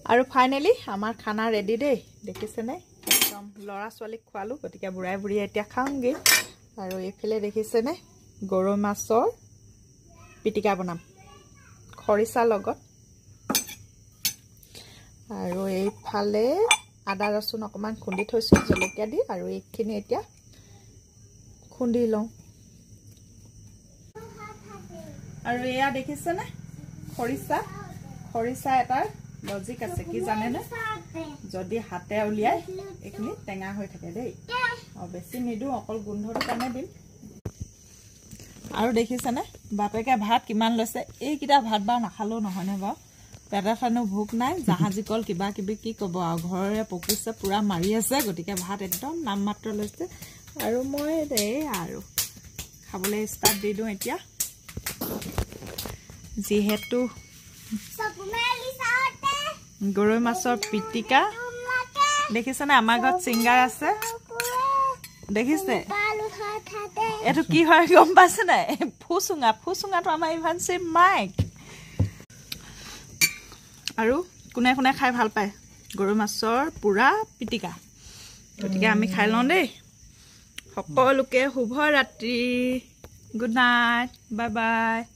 আৰু ফাইনেলি আমাৰ খানা ৰেডি দেই দেখিছেনে একদম লৰা ছোৱালীক খোৱালো গতিকে বুঢ়াই বুঢ়ী এতিয়া খাওঁগে আৰু এইফালে দেখিছেনে গৰৈ মাছৰ পিটিকা বনাম খৰিচা লগত আৰু এইফালে আদা ৰসুন অকমান খুন্দি থৈছো জলকীয়া দি আৰু এইখিনি এতিয়া খুন্দি লওঁ আৰু এয়া দেখিছেনে খৰিচা এটাৰ লজিক আছে কি জানে না যদি হাতে উলিয়াই এইখিনি টেঙা হৈ থাকে দেই আৰু বেছি নিদু অকল গোন্ধৰ কাৰণে দিম আৰু দেখিছেনে বাপেকে ভাত কিমান লৈছে এইকিটা ভাত বা নাখালো নহয়নে বাৰু পেটৰ খানো ভোক নাই জাহাজী কল কিবা কিবি কি কব আৰু ঘৰৰে পকিছে পুৰা মাৰি আছে গতিকে ভাত একদম নাম মাত্ৰ লৈছে আৰু মই এই আৰু খাবলৈ ষ্টাৰ্ট দি দিওঁ এতিয়া যিহেতু গৰৈ মাছৰ পিটিকা দেখিছেনে আমাৰ ঘৰত চিংগাৰ আছে দেখিছে এটো কি হয় গম পাইছে নাই ফুচুঙাটো আমাৰ ইভানসি মাইক আৰু কোনে কোনে খাই ভাল পায় গৰৈ মাছৰ পুৰা পিটিকা গতিকে আমি খাই লওঁ দেই সকলোকে শুভ ৰাত্ৰি গুড নাইট বাই বাই